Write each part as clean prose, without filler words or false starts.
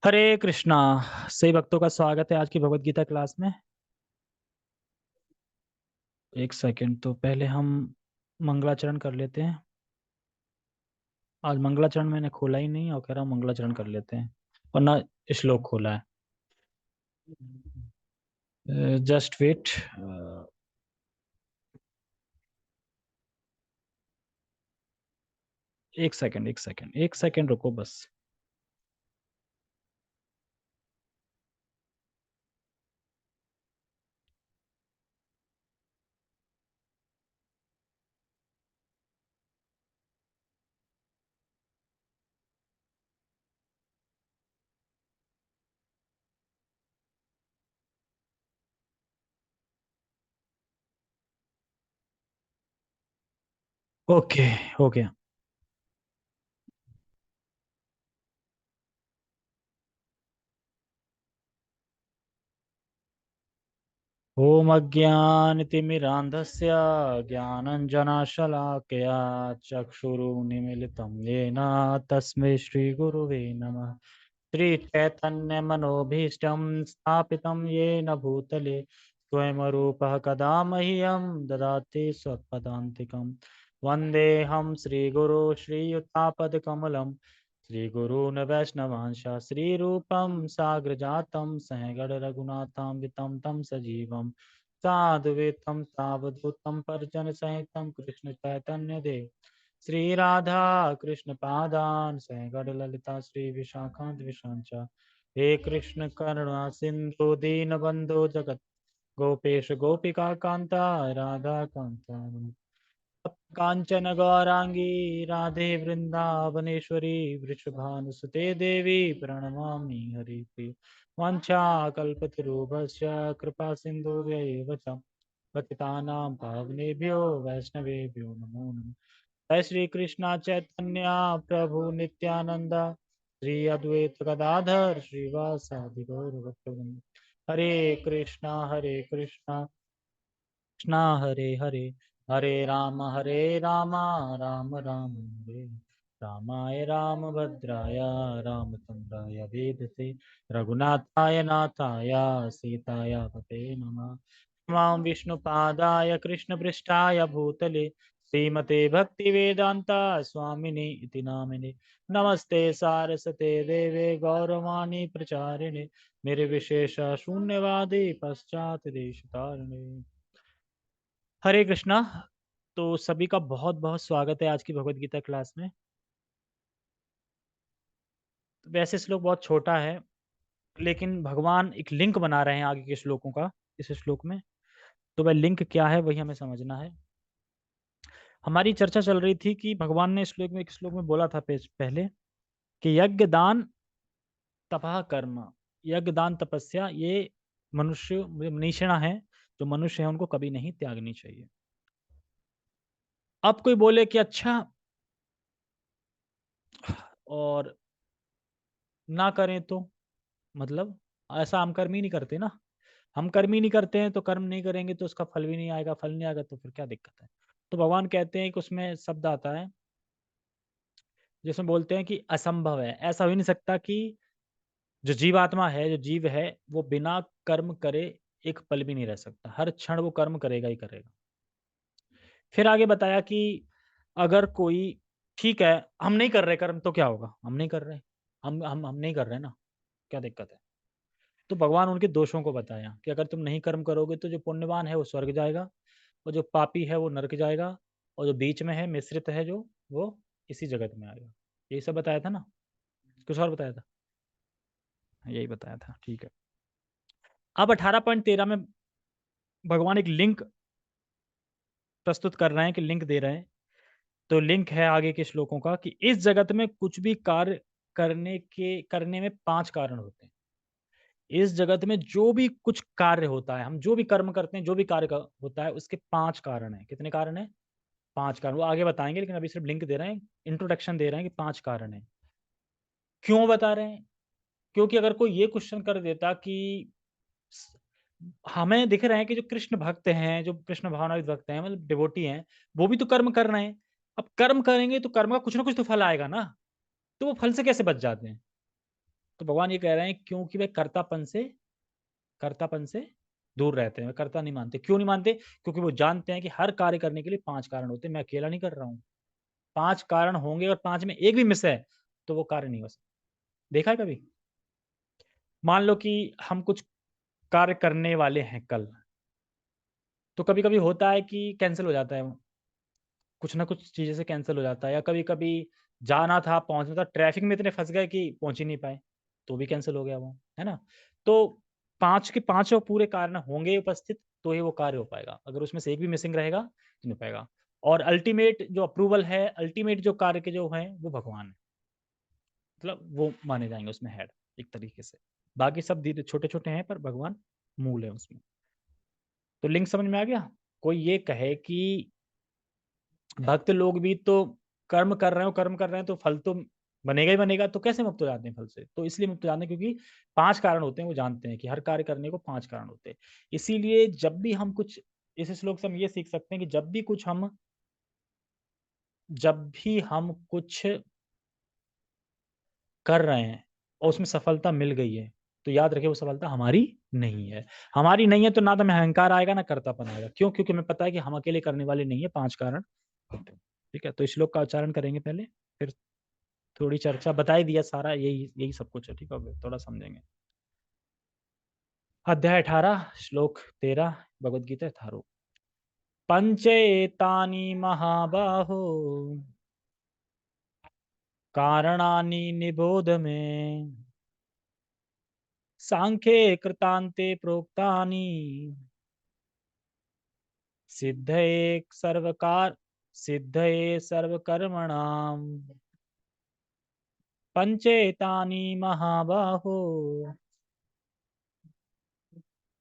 हरे कृष्णा। सही भक्तों का स्वागत है आज की भगवत गीता क्लास में। एक सेकंड, तो पहले हम मंगलाचरण कर लेते हैं। आज मंगलाचरण मैंने खोला ही नहीं और कह रहा हूँ मंगलाचरण कर लेते हैं, वरना श्लोक खोला है। Just wait. एक सेकंड, एक सेकंड, एक सेकंड रुको बस। ओके, हो गया। ओम अज्ञानतिमिरान्धस्य ज्ञानञ्जनशलाकया चक्षुरुन्मीलितं येन तस्मै श्रीगुरुवे नमः। श्रीचैतन्यमनोभीष्टं स्थापितं येन भूतले स्वयं रूपः कदा मह्यं ददाति स्वपदान्तिकं। वन्देऽहं श्रीगुरो श्रीयुतापदकमलं श्रीगुरून् वैष्णवांश श्रीरूपं साग्रजातं सहगणरघुनाथान्वितं तं सजीवं साद्वैतं सावधूतं परिजनसहितं कृष्णचैतन्यदेव श्री राधा कृष्ण पादान सहगण ललिता श्री विशाखांत विशांचा। हे कृष्ण करुणा सिंधु दीन बंधु जगत गोपेश गोपिका कांता राधा कांता। कांचन गौरांगी राधे वृंदावनेश्वरी वृषभानुसुते देवी प्रणमामि हरिप्रिय। वाञ्छाकल्पतरुभ्यश्च कृपा सिन्धुभ्यैव च पतितानां पावनेभ्यो वैष्णवेभ्यो नमो नमः। जय श्री कृष्णा चैतन्य प्रभु नित्यानंद श्री अद्वैत गदाधर श्रीवासादि गौर भक्तवृंद। हरे कृष्णा कृष्णा हरे हरे, हरे राम राम राम हरे। रामाय रामभद्राय रामचंद्राय वेदसे रघुनाथाय नाथाय सीताय पते नमः। मां विष्णुपादाय कृष्णपृष्ठाय भूतले श्रीमते भक्तिवेदांता स्वामिने इति नामिने। नमस्ते सारस्वते देवे गौरवाणी प्रचारिणे निर्विशेष शून्यवादी पश्चात देशतारिणे। हरे कृष्णा। तो सभी का बहुत बहुत स्वागत है आज की भगवत गीता क्लास में। तो वैसे श्लोक बहुत छोटा है, लेकिन भगवान एक लिंक बना रहे हैं आगे के श्लोकों का इस श्लोक में। तो वह लिंक क्या है वही हमें समझना है। हमारी चर्चा चल रही थी कि भगवान ने श्लोक में एक श्लोक में बोला था पहले कि यज्ञ दान तपः कर्म, यज्ञ दान तपस्या ये मनुष्य मनीषणा है, जो मनुष्य है उनको कभी नहीं त्यागनी चाहिए। अब कोई बोले कि अच्छा, और ना करें तो मतलब ऐसा हम कर्म ही नहीं करते ना। हम कर्म ही नहीं करते हैं तो कर्म नहीं करेंगे तो उसका फल भी नहीं आएगा, फल नहीं आएगा तो फिर क्या दिक्कत है। तो भगवान कहते हैं कि उसमें शब्द आता है जिसमें बोलते हैं कि असंभव है, ऐसा हो ही नहीं सकता कि जो जीवात्मा है, जो जीव है, वो बिना कर्म करे एक पल भी नहीं रह सकता। हर क्षण वो कर्म करेगा ही करेगा। फिर आगे बताया कि अगर कोई, ठीक है हम नहीं कर रहे कर्म तो क्या होगा, हम नहीं कर रहे, हम नहीं कर रहे ना, क्या दिक्कत है। तो भगवान उनके दोषों को बताया कि अगर तुम नहीं कर्म करोगे तो जो पुण्यवान है वो स्वर्ग जाएगा, और जो पापी है वो नरक जाएगा, और जो बीच में है मिश्रित है जो, वो इसी जगत में आएगा। यही सब बताया था ना, कुछ और बताया था? यही बताया था, ठीक है। अब 18.13 में भगवान एक लिंक प्रस्तुत कर रहे हैं, कि लिंक दे रहे हैं। तो लिंक है आगे के श्लोकों का कि इस जगत में कुछ भी कार्य करने में 5 कारण होते हैं। इस जगत में जो भी कुछ कार्य होता है, हम जो भी कर्म करते हैं, जो भी होता है, उसके 5 कारण हैं। कितने कारण हैं? 5 कारण। वो आगे बताएंगे, लेकिन अभी सिर्फ लिंक दे रहे हैं, इंट्रोडक्शन दे रहे हैं कि 5 कारण हैं। क्यों बता रहे हैं? क्योंकि अगर कोई ये क्वेश्चन कर देता कि स- हमें दिख रहे हैं कि जो कृष्ण भक्त हैं, जो कृष्ण भावनावित भक्त हैं, मतलब डिवोटी हैं, वो भी तो कर्म कर रहे हैं। अब कर्म करेंगे तो कर्म का कुछ ना कुछ तो फल आएगा ना, तो वो फल से कैसे बच जाते हैं? तो भगवान ये कह रहे हैं क्योंकि वे कर्तापन से दूर रहते हैं, वे कर्ता नहीं मानते। क्यों नहीं मानते? क्योंकि वो जानते हैं कि हर कार्य करने के लिए 5 कारण होते हैं, मैं अकेला नहीं कर रहा हूँ। 5 कारण होंगे और 5 में 1 भी मिस है, तो वो कार्य नहीं हो सकता। देखा है कभी? मान लो कि हम कुछ कार्य करने वाले हैं कल, तो कभी-कभी होता है कि कैंसल हो जाता है वो। कुछ ना कुछ चीज़ें से कैंसल हो जाता है या कभी-कभी जाना था, पहुँचना था, ट्रैफ़िक में इतने फँस गए कि पहुँच ही नहीं पाए, तो भी कैंसल हो गया वो, है ना? तो 5 के पाँचों पूरे कारण होंगे उपस्थित, तो ही वो कार्य हो पाएगा। अगर उसमें से एक भी मिसिंग रहेगा, तो नहीं हो पाएगा। और अल्टीमेट जो अप्रूवल है, अल्टीमेट जो कार्य के जो हैं, वो भगवान हैं। मतलब वो माने जाएँगे उसमें हेड, एक तरीके से। बाकी सब धीरे छोटे-छोटे हैं, पर भगवान मूल है उसमें। तो लिंक समझ में आ गया? कोई ये कहे कि भक्त लोग भी तो कर्म कर रहे हैं तो फल तो बनेगा ही बनेगा, तो कैसे मुक्त हो जाते हैं फल से? तो इसलिए मुक्त हो जाते हैं क्योंकि 5 कारण होते हैं, वो जानते हैं कि हर कार्य करने को 5 कारण होते हैं। इसीलिए इस श्लोक से हम ये सीख सकते हैं कि जब भी हम कुछ कर रहे हैं और उसमें सफलता मिल गई है, तो याद रखिए वो सफलता हमारी नहीं है। हमारी नहीं है तो ना तो हमें अहंकार आएगा, ना कर्तापन आएगा। क्यों? क्योंकि हमें पता है कि हम अकेले करने वाले नहीं है, 5 कारण होते हैं। ठीक है? तो इस श्लोक का उच्चारण करेंगे पहले, फिर थोड़ी चर्चा बता ही दिया सारा, यही यही सब कुछ है। ठीक है? अब थोड़ा समझेंगे। अध्याय 18 श्लोक 13 भगवद गीता यथारूप। पंचेतानि महाबाहो कारणानि निबोध में सांख्ये कृतान्ते प्रोक्तानि सिद्धये सर्वकार सिद्धये सर्वकर्मणाम् पंचेतानि महाबाहो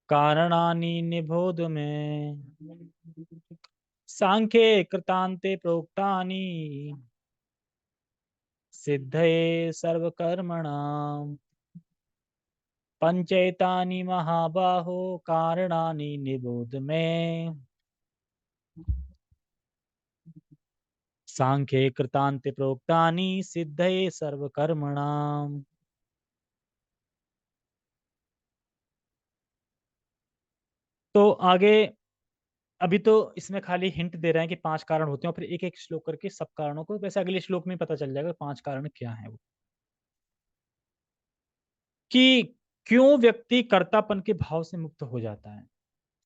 कारणानि निबोध में सांख्ये कृतान्ते प्रोक्तानि सिद्धये सर्वकर्मणाम् पंचैतानि महाबाहो कारणानि निबोध में सांख्ये कृतान्ते प्रोक्तानि सिद्धये सर्वकर्मणाम्। तो आगे अभी तो इसमें खाली हिंट दे रहे हैं कि 5 कारण होते हैं और फिर एक-एक श्लोक करके सब कारणों को वैसे अगले श्लोक में पता चल जाएगा 5 कारण क्या हैं वो। कि क्यों व्यक्ति कर्तापन के भाव से मुक्त हो जाता है?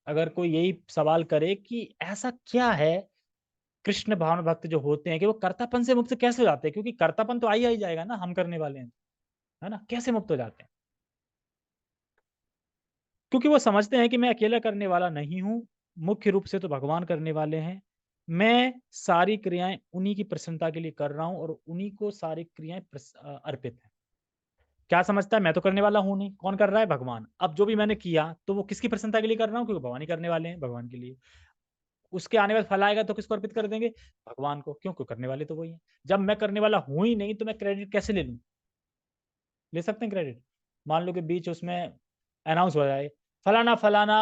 अगर कोई यही सवाल करे कि ऐसा क्या है कृष्ण भावना भक्त जो होते हैं कि वो कर्तापन से मुक्त कैसे हो जाते हैं? क्योंकि कर्तापन तो आ ही जाएगा ना, हम करने वाले हैं, है ना? कैसे मुक्त हो जाते हैं? क्योंकि वो समझते हैं कि मैं अकेला करने वाला नहीं हूँ, मुख्य रूप से तो भगवान करने वाले हैं। मैं सारी क्रियाएँ उन्हीं की प्रसन्नता के लिए कर रहा हूँ और उन्हीं को सारी क्रियाएँ अर्पित हैं। क्या समझता है मैं तो करने वाला हूँ नहीं, कौन कर रहा है? भगवान। अब जो भी मैंने किया तो वो किसकी प्रसन्नता के लिए कर रहा हूँ? क्योंकि भगवान ही करने वाले हैं, भगवान के लिए। उसके आने वाला फल आएगा तो किसको अर्पित कर देंगे? भगवान को। क्यों? क्यों करने वाले तो वही हैं। जब मैं करने वाला हूँ ही नहीं तो मैं क्रेडिट कैसे ले लूँ? ले सकते हैं क्रेडिट? मान लो कि बीच उसमें अनाउंस हो जाए, फलाना-फलाना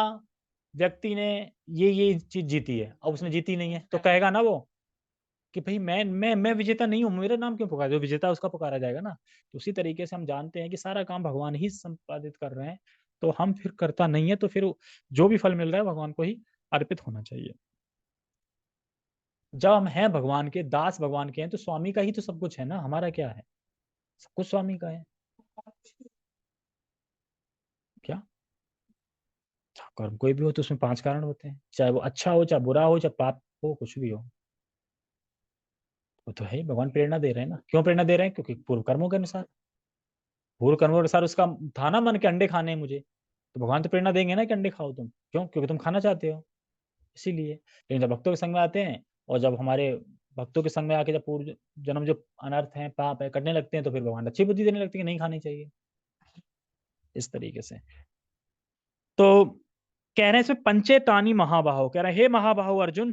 व्यक्ति ने ये चीज़ जीती है। अब उसने जीती नहीं है, तो कहेगा ना वो कि भई मैं विजेता नहीं हूँ, मेरा नाम क्यों पुकारा? जो विजेता है उसका पुकारा जाएगा ना। तो उसी तरीके से हम जानते हैं कि सारा काम भगवान ही संपादित कर रहे हैं, तो हम फिर कर्ता नहीं है, तो फिर जो भी फल मिल रहा है भगवान को ही अर्पित होना चाहिए। जब हम हैं भगवान के, दास भगवान के हैं, तो स्वामी का ही तो सब कुछ है ना, हमारा क्या है? सब कुछ स्वामी का है। क्या? कर्म कोई भी हो तो उसमें 5 कारण होते हैं। चाहे वो अच्छा हो, चाहे बुरा हो, चाहे पाप हो, कुछ भी हो। वो तो है ही, भगवान प्रेरणा दे रहे हैं ना। क्यों प्रेरणा दे रहे हैं? क्योंकि पूर्व कर्मों के अनुसार। पूर्व कर्मों के अनुसार उसका था ना मन के अंडे खाने हैं मुझे। तो भगवान तो प्रेरणा देंगे ना कि अंडे खाओ तुम। क्यों? क्योंकि तुम खाना चाहते हो, इसीलिए। लेकिन जब भक्तों के संग में आते हैं और जब हमारे भक्तों के संग में आके जब पूर्व जन्म जो अनर्थ है, पाप है, करने लगते हैं, तो फिर भगवान अच्छी बुद्धि देने लगते हैं कि नहीं खानी चाहिए, इस तरीके से। तो कह रहे हैं इसमें पंचेतानि महाबाहो, कह रहे हैं हे महाबाहो अर्जुन,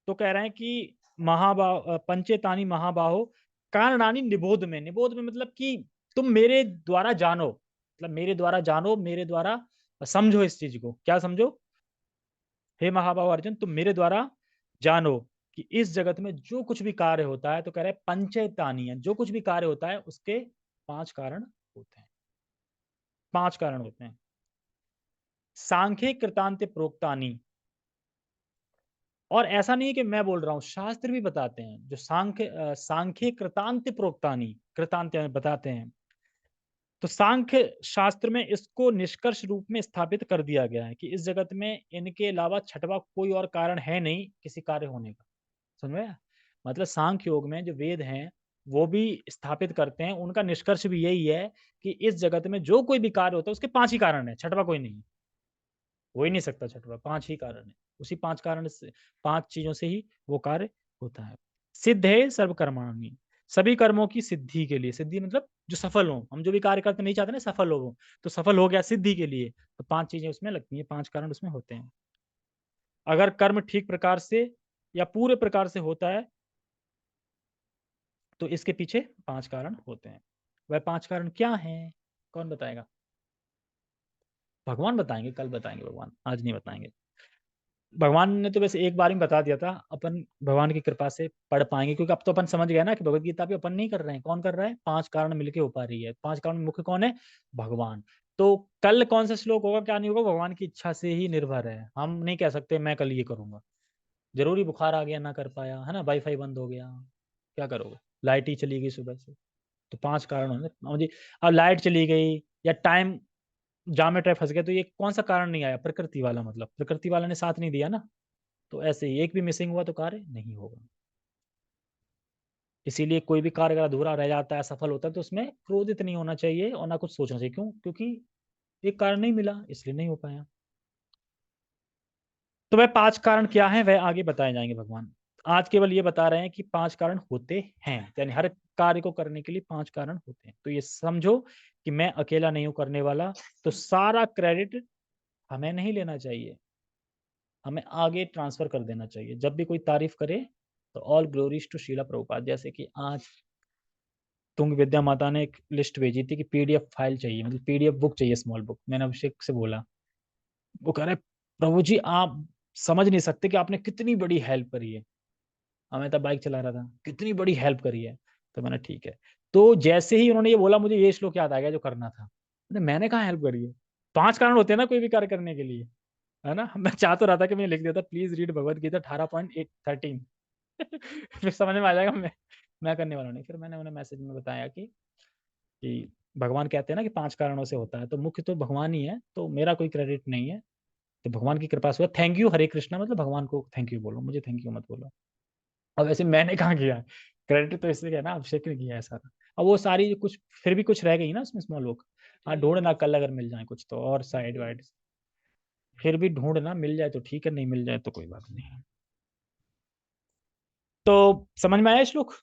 तो कह रहे हैं कि पंचेतानि महाबाहो कारणानि निबोध में। निबोध में मतलब कि तुम मेरे द्वारा जानो, मतलब मेरे द्वारा जानो, मेरे द्वारा समझो इस चीज को। क्या समझो? हे महाबाहो अर्जुन, तुम मेरे द्वारा जानो कि इस जगत में जो कुछ भी कार्य होता है, तो कह रहे हैं पंचेतानि है, जो कुछ भी कार्य होता है उसके 5 कारण होते हैं। 5 कारण होते हैं। सांख्ये कृतांत प्रोक्तानि, और ऐसा नहीं है कि मैं बोल रहा हूँ, शास्त्र भी बताते हैं। जो सांख्य कृतांत प्रोक्तानि, कृतांत यानी बताते हैं। तो सांख्य शास्त्र में इसको निष्कर्ष रूप में स्थापित कर दिया गया है कि इस जगत में इनके अलावा छठवां कोई और कारण है नहीं किसी कार्य होने का। समझ में आया? मतलब सांख्य योग में जो वेद हैं वो भी स्थापित करते हैं, उनका निष्कर्ष भी यही है कि इस जगत में जो कोई भी कार्य होता है उसके 5 ही कारण है, छठवां कोई नहीं है। हो ही नहीं सकता छठवां, 5 ही कारण है। उसी 5 कारण से, 5 चीजों से ही वो कार्य होता है। सिद्ध है सर्व कर्माणि, सभी कर्मों की सिद्धि के लिए। सिद्धि मतलब जो सफल हो, हम जो भी कार्य करते नहीं चाहते ना सफल हो वो, तो सफल हो गया सिद्धि के लिए, तो 5 चीजें उसमें लगती हैं, 5 कारण उसमें होते हैं। अगर कर्म ठीक प्रकार से या पूरे प्रकार से होता है तो इसके पीछे 5 कारण होते हैं। वह 5 कारण क्या हैं? कौन बताएगा? भगवान बताएंगे, कल बताएंगे भगवान, आज नहीं बताएंगे। भगवान ने तो वैसे एक बार ही बता दिया था, अपन भगवान की कृपा से पढ़ पाएंगे, क्योंकि अब तो अपन समझ गए ना कि भगवत गीता भी अपन नहीं कर रहे हैं। कौन कर रहा है? 5 कारण मिलके हो पा रही है। 5 कारण में मुख्य कौन है? भगवान। तो कल कौन सा श्लोक होगा क्या नहीं होगा, भगवान की इच्छा से ही निर्भर है। हम नहीं कह सकते मैं कल ये करूंगा, जरूरी बुखार आ गया ना कर पाया, है ना, वाईफाई बंद हो गया, क्या करोगे, लाइट ही चली गई सुबह से, तो 5 कारण होंगे मुझे। अब लाइट चली गई या टाइम जाम में ट्रैप फंस गया, तो ये कौन सा कारण नहीं आया? प्रकृति वाला, मतलब प्रकृति वाला ने साथ नहीं दिया ना। तो ऐसे ही एक भी मिसिंग हुआ तो कार्य नहीं होगा। इसीलिए कोई भी कार्य अगर अधूरा रह जाता है, असफल होता है, तो उसमें क्रोधित नहीं होना चाहिए और ना कुछ सोचना चाहिए। क्यों? क्योंकि एक कारण नहीं मिला इसलिए नहीं हो पाया। तो वह 5 कारण क्या है वह आगे बताए जाएंगे भगवान। आज केवल ये बता रहे हैं कि 5 कारण होते हैं, यानी हर कार्य को करने के लिए 5 कारण होते हैं। तो ये समझो कि मैं अकेला नहीं हूं करने वाला, तो सारा क्रेडिट हमें नहीं लेना चाहिए, हमें आगे ट्रांसफर कर देना चाहिए। जब भी कोई तारीफ करे तो all glories to Srila Prabhupada. जैसे कि आज तुंग विद्या माता ने एक लिस्ट भेजी थी कि पीडीएफ फाइल चाहिए, मतलब पीडीएफ बुक चाहिए, स्मॉल बुक। मैंने अभिषेक से बोला, वो कह रहे प्रभु जी आप समझ नहीं सकते कि आपने कितनी बड़ी हेल्प करी है। हाँ, मैं तब बाइक चला रहा था, कितनी बड़ी हेल्प करी है। तो मैंने ठीक है। तो जैसे ही उन्होंने ये बोला मुझे ये श्लोक याद आ गया जो करना था। मैंने कहा हेल्प करी है? 5 कारण होते हैं ना कोई भी कार्य करने के लिए, है ना। मैं चाह तो रहा था कि मैं लिख देता प्लीज रीड भगवत गीता 18.13 फिर समझ में आ जाएगा। मैं करने वाला नहीं। फिर मैंने उन्हें मैसेज में बताया कि भगवान कहते हैं ना कि 5 कारणों से होता है, तो मुख्य तो भगवान ही है, तो मेरा कोई क्रेडिट नहीं है। तो भगवान की कृपा से हुआ। थैंक यू हरे कृष्णा, मतलब भगवान को थैंक यू बोलो, मुझे थैंक यू मत बोलो। अब वैसे मैंने कहाँ किया है? क्रेडिट तो इसलिए किया ना, अभिषेक ने किया है सारा। अब वो सारी कुछ फिर भी कुछ रह गई ना उसमें स्मॉल बुक। हाँ ढूंढना कल अगर मिल जाए कुछ तो, और साइड वाइड फिर भी ढूंढना, मिल जाए तो ठीक है, नहीं मिल जाए तो कोई बात नहीं। तो समझ में आया श्लोक?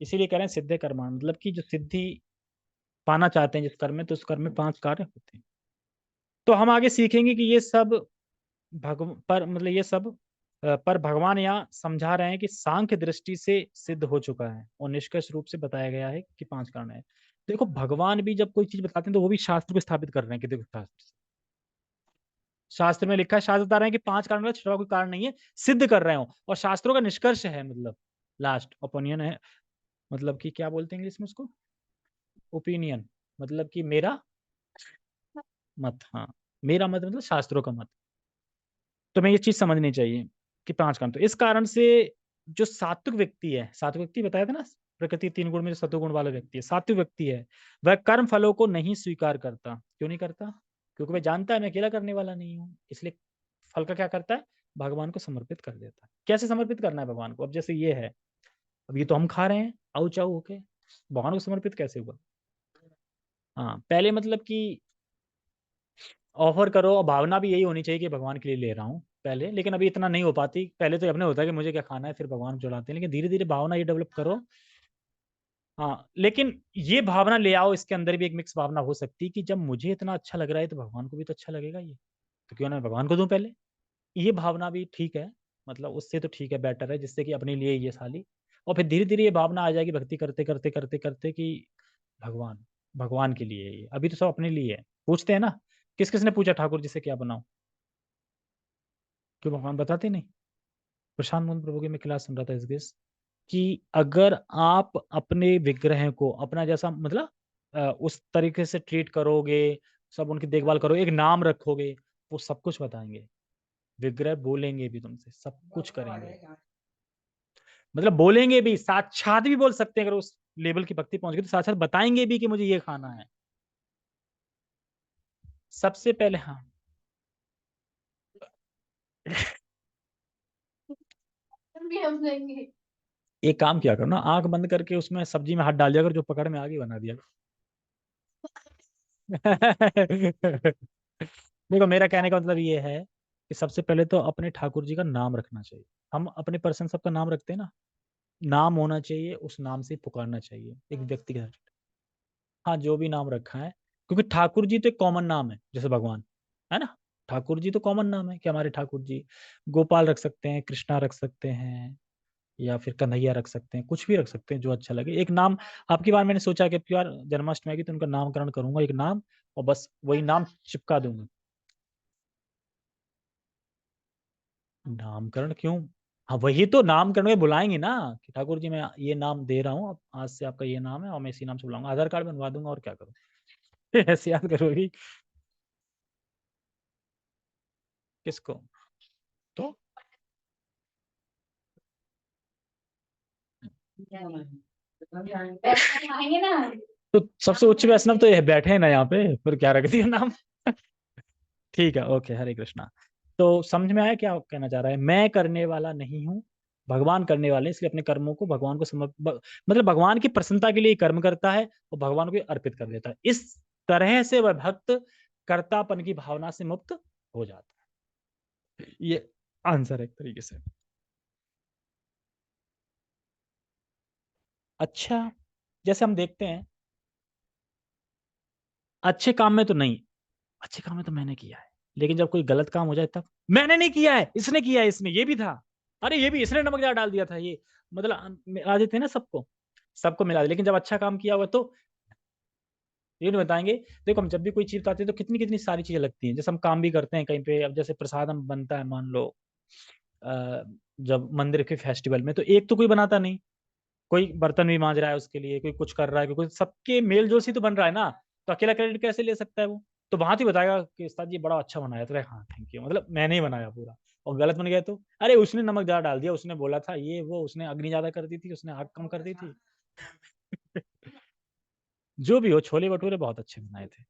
इसीलिए कह रहे हैं सिद्धे कर्माण, मतलब कि जो सिद्धि पाना चाहते हैं जिस कर्म में, तो उस कर्म में 5 कार्य होते हैं। तो हम आगे सीखेंगे कि ये सब पर मतलब ये सब पर भगवान यहाँ समझा रहे हैं कि सांख्य दृष्टि से सिद्ध हो चुका है और निष्कर्ष रूप से बताया गया है कि 5 कारण है। देखो भगवान भी जब कोई चीज बताते हैं तो वो भी शास्त्र को स्थापित कर रहे हैं कि देखो शास्त्र में लिखा है, शास्त्र बता रहे हैं कि 5 कारण का छठवां कोई कारण नहीं है, सिद्ध कर रहे हो। और शास्त्रों का निष्कर्ष है, मतलब लास्ट ओपिनियन है, मतलब कि क्या बोलते हैं इंग्लिश में उसको, ओपिनियन, मतलब कि मेरा मत। हाँ, मेरा मत मतलब शास्त्रों का मत। तो मैं ये चीज समझनी चाहिए कि 5 कारण। तो इस कारण से जो सात्विक व्यक्ति है, सात्विक व्यक्ति बताया था ना, प्रकृति 3 गुण में जो सत्वगुण वाला व्यक्ति है, सात्विक व्यक्ति है, वह कर्म फलों को नहीं स्वीकार करता। क्यों नहीं करता? क्योंकि वह जानता है मैं अकेला करने वाला नहीं हूँ, इसलिए फल का क्या करता है, भगवान को समर्पित कर देता है। कैसे समर्पित करना है भगवान को? अब जैसे ये है, अब ये तो हम खा रहे हैं आउ चाऊ होके, भगवान को समर्पित कैसे हुआ? हाँ, पहले मतलब कि ऑफर करो, और भावना भी यही होनी चाहिए कि भगवान के लिए ले रहा हूँ पहले। लेकिन अभी इतना नहीं हो पाती, पहले तो अपने होता है कि मुझे क्या खाना है, फिर भगवान को चढ़ाते हैं। लेकिन धीरे धीरे भावना ये डेवलप करो। हाँ, लेकिन ये भावना ले आओ, इसके अंदर भी एक मिक्स भावना हो सकती है कि जब मुझे इतना अच्छा लग रहा है तो भगवान को भी तो अच्छा लगेगा ये, तो क्यों ना मैं भगवान को दूं पहले। ये भावना भी ठीक है, मतलब उससे तो ठीक है, बेटर है, जिससे कि अपने लिए ये साली। और फिर धीरे धीरे ये भावना आ जाएगी भक्ति करते करते करते करते कि भगवान, भगवान के लिए है ये। अभी तो सब अपने लिए है। पूछते हैं ना, किस किसने पूछा ठाकुर जी से क्या बनाओ? क्यों भगवान बताते नहीं? प्रशांत मोहन प्रभु की मैं क्लास सुन रहा था इस गेस कि अगर आप अपने विग्रह को अपना जैसा, मतलब उस तरीके से ट्रीट करोगे, सब उनकी देखभाल करोगे, एक नाम रखोगे, वो सब कुछ बताएँगे। विग्रह बोलेंगे भी तुमसे, सब कुछ करेंगे। मतलब बोलेंगे भी, साक्षात भी बोल सकते हैं अगर उस लेवल की भक्ति पहुँच गई तो साक्षात बताएँगे भी कि मुझे ये खाना है। सबसे पहले हाँ। एक काम किया करो ना, आँख बंद करके उसमें सब्जी में हाथ डाल दिया करो, जो पकड़ में आ गई बना दिया करो। देखो मेरा कहने का मतलब ये है कि सबसे पहले तो अपने ठाकुर जी का नाम रखना चाहिए। हम अपने पर्सन सबका नाम रखते हैं ना, नाम होना चाहिए, उस नाम से पुकारना चाहिए एक व्यक्ति के। हाँ, जो भी नाम रखा है, क्योंकि ठाकुर जी तो एक कॉमन नाम है, जैसे भगवान, है ना? ठाकुर जी तो कॉमन नाम है कि हमारे ठाकुर जी। गोपाल रख सकते हैं, कृष्णा रख सकते हैं, या फिर कन्हैया रख सकते हैं, कुछ भी रख सकते हैं जो अच्छा लगे। एक नाम आपकी बार मैंने सोचा कि अब की बार जन्माष्टमी आएगी तो उनका नामकरण करूंगा एक नाम, और बस वही नाम चिपका दूंगा। नामकरण क्यों? हाँ, वही तो नामकरण में बुलाएंगे ना कि ठाकुर जी मैं ये नाम दे रहा हूँ, अब आज से आपका ये नाम है और मैं इसी नाम से बुलाऊंगा, आधार कार्ड बनवा दूंगा और क्या करूँ। ऐसे याद करोगी? किसको? तो तो सबसे उच्च वैष्णव तो ये बैठे हैं ना यहाँ पे, फिर क्या रख दिया नाम? ठीक है, ओके, हरे कृष्णा। तो समझ में आया क्या कहना चाह रहा है? मैं करने वाला नहीं हूँ, भगवान करने वाले हैं, इसलिए अपने कर्मों को भगवान को मतलब भगवान की प्रसन्नता के लिए कर्म करता है और भगवान को अर्पित कर देता है। इस तरह से वह भक्त कर्तापन की भावना से मुक्त हो जाता है। ये आंसर है एक तरीके से। अच्छा, जैसे हम देखते हैं, अच्छे काम में तो नहीं, अच्छे काम में तो मैंने किया है, लेकिन जब कोई गलत काम हो जाए तब मैंने नहीं किया है, इसने किया है, इसमें ये भी था, अरे ये भी इसने नमक ज़्यादा डाल दिया था, ये मतलब मिला देते हैं ना सबको, सबको मिला दे। लेकिन जब अच्छा काम किया हुआ तो ये नहीं बताएंगे। देखो हम जब भी कोई चीज बताते हैं तो कितनी कितनी सारी चीजें लगती हैं, जैसे हम काम भी करते हैं कहीं पे, अब जैसे प्रसाद हम बनता है मान लो, अ, जब मंदिर के फेस्टिवल में, तो एक तो कोई बनाता नहीं, कोई बर्तन भी मांज रहा है उसके लिए, कोई कुछ कर रहा है, कोई सबके मेल जोल से तो बन रहा है ना, तो अकेला क्रेडिट कैसे ले सकता है वो? तो वहां तो बताएगा कि उस्ताद जी बड़ा अच्छा बनाया, तो हाँ थैंक यू, मतलब मैंने ही बनाया पूरा। और गलत बन गया तो अरे उसने नमक ज्यादा डाल दिया, उसने बोला था ये वो, उसने अग्नि ज्यादा कर दी थी, उसने आग कम कर दी थी। जो भी हो, छोले भटूरे बहुत अच्छे बनाए थे।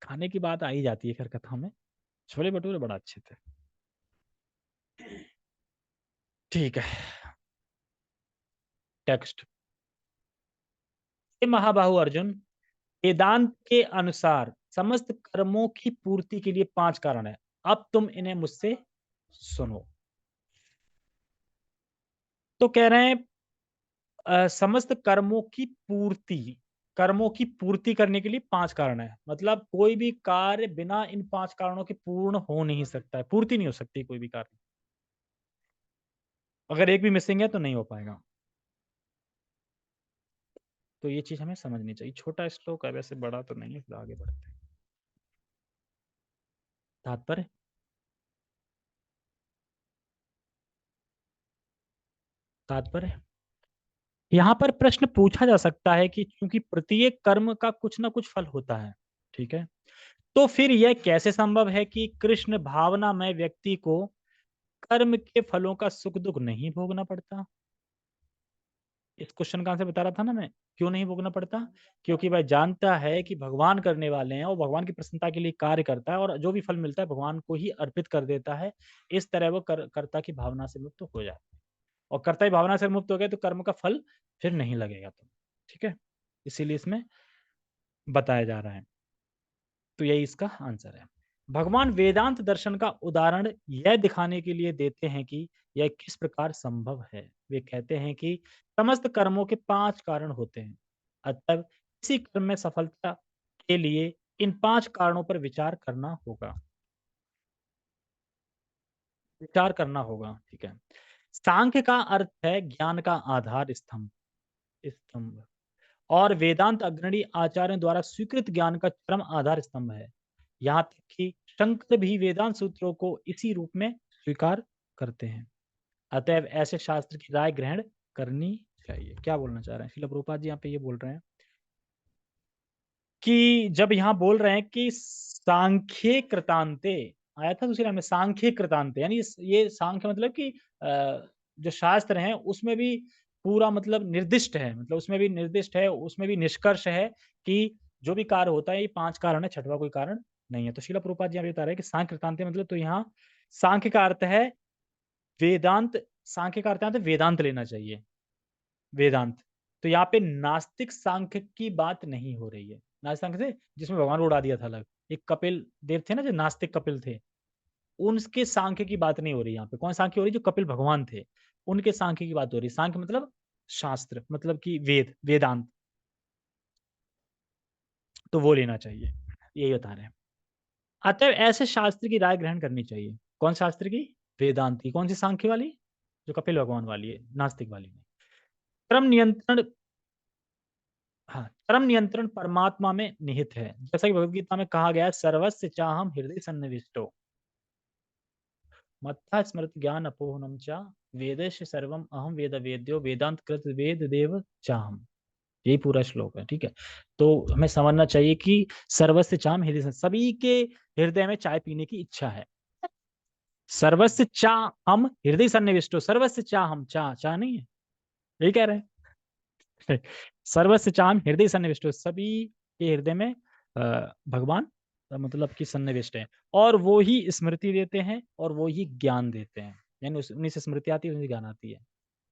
खाने की बात आ ही जाती है खैर कथा में, छोले भटूरे बड़ा अच्छे थे। ठीक है, टेक्स्ट। हे महाबाहु अर्जुन, वेदांत के अनुसार समस्त कर्मों की पूर्ति के लिए 5 कारण है, अब तुम इन्हें मुझसे सुनो। तो कह रहे हैं समस्त कर्मों की पूर्ति करने के लिए 5 कारण है, मतलब कोई भी कार्य बिना इन 5 कारणों के पूर्ण हो नहीं सकता है, पूर्ति नहीं हो सकती कोई भी कार्य, अगर एक भी मिसिंग है तो नहीं हो पाएगा। तो ये चीज हमें समझनी चाहिए। छोटा श्लोक है वैसे, बड़ा तो नहीं है, फिर आगे बढ़ते हैं। तात्पर्य, तात्पर्य यहाँ पर प्रश्न पूछा जा सकता है कि क्योंकि प्रत्येक कर्म का कुछ ना कुछ फल होता है, ठीक है, तो फिर यह कैसे संभव है कि कृष्ण भावनामय व्यक्ति को कर्म के फलों का सुख दुख नहीं भोगना पड़ता? इस क्वेश्चन का आंसर बता रहा था ना मैं, क्यों नहीं भोगना पड़ता? क्योंकि वह जानता है कि भगवान करने वाले हैं और भगवान की प्रसन्नता के लिए कार्य करता है, और जो भी फल मिलता है भगवान को ही अर्पित कर देता है। इस तरह वो कर्ता की भावना से मुक्त हो जाता है, और कर्ता की भावना से मुक्त हो गए तो कर्म का फल फिर नहीं लगेगा तो, ठीक है, इसीलिए इसमें बताया जा रहा है। तो यही इसका आंसर है। भगवान वेदांत दर्शन का उदाहरण यह दिखाने के लिए देते हैं कि यह किस प्रकार संभव है। वे कहते हैं कि समस्त कर्मों के 5 कारण होते हैं, अतः किसी कर्म में सफलता के लिए इन 5 कारणों पर विचार करना होगा, विचार करना होगा, ठीक है। सांख्य का अर्थ है ज्ञान का आधार स्तंभ, स्तंभ, और वेदांत अग्रणी आचार्यों द्वारा स्वीकृत ज्ञान का चरम आधार स्तंभ है। यहाँ तक कि शंकर भी वेदांत सूत्रों को इसी रूप में स्वीकार करते हैं। अतएव ऐसे शास्त्र की राय ग्रहण करनी चाहिए। क्या बोलना चाह रहे हैं शिला प्रभुपाद जी यहाँ पे? ये बोल रहे हैं कि जब यहाँ बोल रहे हैं कि सांख्ये कृतांते, आया था दूसरी लाइन में सांख्ये कृतांते, यानी ये सांख्य मतलब कि जो शास्त्र हैं उसमें भी पूरा मतलब निर्दिष्ट है, मतलब उसमें भी निर्दिष्ट है, उसमें भी निष्कर्ष है कि जो भी कार्य होता है ये 5 कारण है, छठवां कोई कारण नहीं है। तो श्रील प्रभुपाद जी यहाँ पे बता रहे हैं कि सांख्य कृतांते मतलब, तो यहाँ सांख्य का अर्थ है वेदांत, सांख्य का अर्थ है वेदांत लेना चाहिए, वेदांत। तो यहाँ पे नास्तिक सांख्य की बात नहीं हो रही है। नास्तिक सांख्य थे जिसमें भगवान को उड़ा दिया था अलग। एक कपिल देव थे ना जो नास्तिक कपिल थे, उनके सांख्य की बात नहीं हो रही यहाँ पे। कौन सांख्य हो रही? जो कपिल भगवान थे, उनके सांख्य की बात हो रही है। सांख्य मतलब शास्त्र, मतलब कि वेद, वेदांत, तो वो लेना चाहिए, यही बता रहे हैं। अतः ऐसे शास्त्र की राय ग्रहण करनी चाहिए। कौन शास्त्र की? वेदांत की। कौन सी? सांख्य वाली, जो कपिल भगवान वाली है, नास्तिक वाली नहीं। कर्म नियंत्रण, हाँ, कर्म नियंत्रण परमात्मा में निहित है। जैसा कि भगवत गीता में कहा गया है, सर्वस्य चाहम हृदय सन्निविष्टो मत्था स्मृति ज्ञान अपोहनम चा वेदेश सर्वम अहम वेद वेद्यो वेदांत कृत वेद देव चाहम। यही पूरा श्लोक है, ठीक है। तो हमें समझना चाहिए कि सर्वस्य चाहम हृदय सभी के हृदय में चाय पीने की इच्छा है। सर्वस्य चा हम हृदय सन्निविष्टो, सर्वस्य चा हम, चा नहीं है, यही कह रहे हैं। सर्वस्य चाम हृदय सन्निविष्ट, सभी के हृदय में भगवान मतलब कि सन्निविष्ट है, और वो ही स्मृति देते हैं और वो ही ज्ञान देते हैं, यानी उन्हीं से स्मृति आती है, उन्हीं से ज्ञान आती है।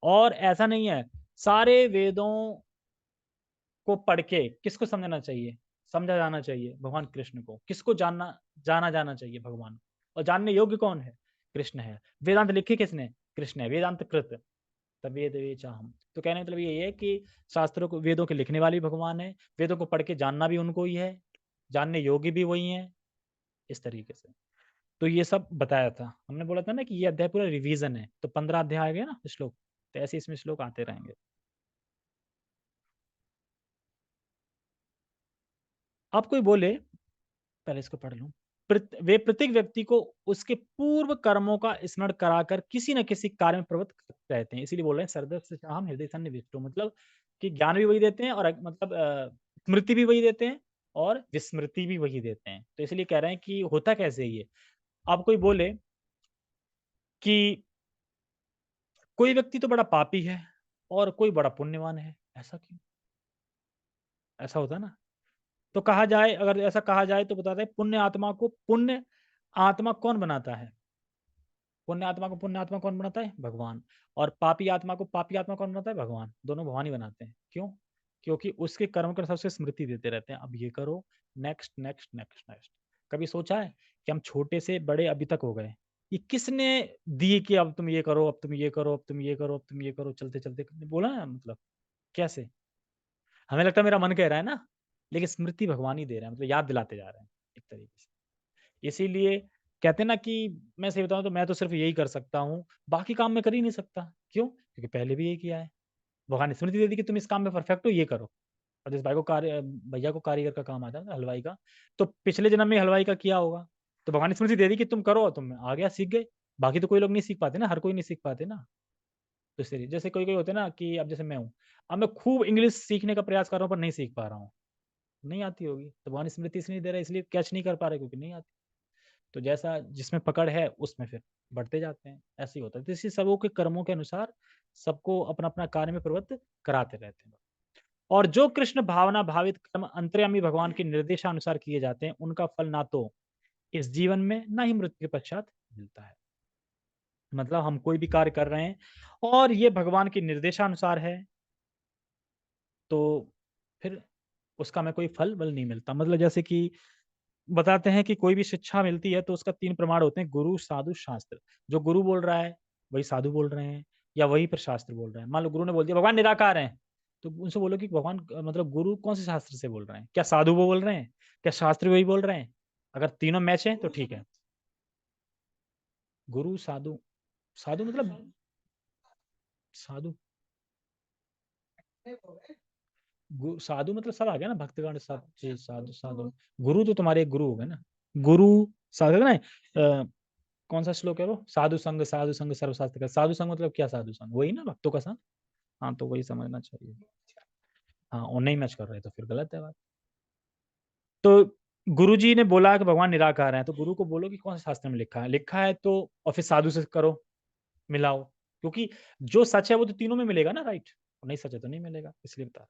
और ऐसा नहीं है, सारे वेदों को पढ़ के किसको समझना चाहिए? समझा जाना चाहिए भगवान कृष्ण को। किसको जानना, जाना जाना चाहिए भगवान, और जानने योग्य कौन है? कृष्ण है। वेदांत लिखे किसने? कृष्ण है, वेदांत कृत तवेद वे चाहम। तो कहने का मतलब ये है कि शास्त्रों को, वेदों के लिखने वाले भगवान है, वेदों को पढ़ के जानना भी उनको ही है, जानने योग्य भी वही है, इस तरीके से। तो ये सब बताया था, हमने बोला था ना कि ये अध्याय पूरा रिवीजन है, तो 15 अध्याय आ गए ना श्लोक, तो ऐसे इसमें श्लोक आते रहेंगे। अब कोई बोले, पहले इसको पढ़ लूं। वे प्रत्येक व्यक्ति को उसके पूर्व कर्मों का स्मरण कराकर किसी न किसी कार्य में प्रवृत्त करते रहते हैं, इसीलिए बोल रहे हैं सरदर्श से हम हृदय सन्निविष्टो, मतलब कि ज्ञान भी वही देते हैं और मतलब स्मृति भी वही देते हैं और विस्मृति भी वही देते हैं। तो इसलिए कह रहे हैं कि होता कैसे ये। अब कोई बोले कि कोई व्यक्ति तो बड़ा पापी है और कोई बड़ा पुण्यवान है, ऐसा क्यों? ऐसा होता है ना। तो कहा जाए, अगर ऐसा कहा जाए तो बताते हैं, पुण्य आत्मा को पुण्य आत्मा कौन बनाता है? पुण्य आत्मा को पुण्य आत्मा कौन बनाता है? भगवान। और पापी आत्मा को पापी आत्मा कौन बनाता है? भगवान। दोनों भगवान ही बनाते हैं। क्यों? क्योंकि उसके कर्म के सबसे स्मृति देते रहते हैं, अब ये करो, नेक्स्ट नेक्स्ट नेक्स्ट नेक्स्ट। कभी सोचा है कि हम छोटे से बड़े अभी तक हो गए, ये किसने दी कि अब तुम ये करो, अब तुम ये करो, अब तुम ये करो, अब तुम ये करो, चलते चलते बोला ना, मतलब कैसे? हमें लगता है मेरा मन कह रहा है ना, लेकिन स्मृति भगवान ही दे रहे हैं, मतलब याद दिलाते जा रहे हैं एक तरीके से। इसीलिए कहते हैं ना कि मैं सही बताऊँ तो मैं तो सिर्फ़ यही कर सकता हूँ, बाकी काम मैं कर ही नहीं सकता। क्यों? क्योंकि पहले भी यही किया है। भगवान ने स्मृति दे दी कि तुम इस काम में परफेक्ट हो, ये करो। और जिस भाई को भैया को कारीगर का काम आता है ना, हलवाई का, तो पिछले जन्म में हलवाई का किया होगा। तो भगवान ने स्मृति दे दी कि तुम करो, तुम आ गया, सीख गए। बाकी तो कोई लोग नहीं सीख पाते ना, हर कोई नहीं सीख पाते ना। तो इसलिए जैसे कोई-कोई होते हैं ना कि अब जैसे मैं हूँ, अब मैं खूब इंग्लिश सीखने का प्रयास कर रहा हूँ पर नहीं सीख पा रहा हूँ। नहीं आती होगी, तो भगवान स्मृति इसलिए दे रहा है, इसलिए कैच नहीं कर पा रहे क्योंकि नहीं आती। तो जैसा जिसमें पकड़ है उसमें फिर बढ़ते जाते हैं, ऐसे ही होता है। तो इसी सबों के कर्मों के अनुसार सबको अपना-अपना कार्य में प्रवृत्त कराते रहते हैं। और जो कृष्ण भावना भावित कर्म अंतर्यामी भगवान के निर्देशानुसार किए जाते हैं, उनका फल ना तो इस जीवन में, ना ही मृत्यु के पश्चात मिलता है। मतलब हम कोई भी कार्य कर रहे हैं और ये भगवान के निर्देशानुसार है, तो फिर उसका हमें कोई फल-वल नहीं मिलता। मतलब जैसे कि बताते हैं कि कोई भी शिक्षा मिलती है तो उसका 3 प्रमाण होते हैं, गुरु, साधु, शास्त्र। जो गुरु बोल रहा है, वही साधु बोल रहे हैं या वही फिर शास्त्र बोल रहे हैं। मान लो गुरु ने बोल दिया भगवान निराकार हैं, तो उनसे बोलो कि भगवान मतलब गुरु कौन-से शास्त्र से बोल रहे हैं? क्या साधु वो बोल रहे हैं? क्या शास्त्री वही बोल रहे हैं? अगर तीनों मैच हैं तो ठीक है। गुरु, साधु, साधु मतलब साधु साधु मतलब सब आ गया ना, भक्तगण सब जी, साधु साधु। गुरु तो तुम्हारे एक गुरु हो गए ना। गुरु साधु ना, कौन सा श्लोक है वो? साधु संग सर्वशास्त्र का। साधु संग मतलब क्या? साधु संग वही ना, भक्तों का संग। हाँ, तो वही समझना चाहिए। हाँ, और नहीं मैच कर रहे तो फिर गलत है बात। तो गुरुजी ने बोला कि भगवान निराकार है, तो गुरु को बोलो कि कौन से शास्त्र में लिखा है तो, और फिर साधु से करो, मिलाओ, क्योंकि जो सच है वो तो तीनों में मिलेगा ना, राइट? नहीं सच है तो नहीं मिलेगा, इसलिए बता।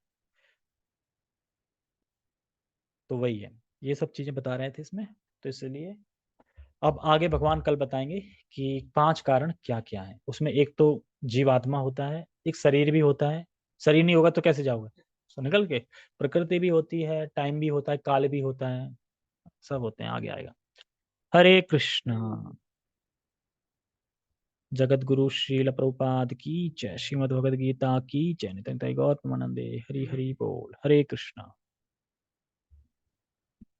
तो वही है, ये सब चीजें बता रहे थे इसमें। तो इसलिए अब आगे भगवान कल बताएंगे कि 5 कारण क्या क्या है उसमें। एक तो जीवात्मा होता है, एक शरीर भी होता है, शरीर नहीं होगा तो कैसे जाओगे, तो निकल के। प्रकृति भी होती है, टाइम भी होता है, काल भी होता है, सब होते हैं, आगे आएगा। हरे कृष्णा। जगत गुरु श्रील प्रभुपाद की जय, श्रीमद् भगवद गीता की जय, नित्य नित्य गौतम आनंदे, हरि हरि बोल, हरे कृष्णा।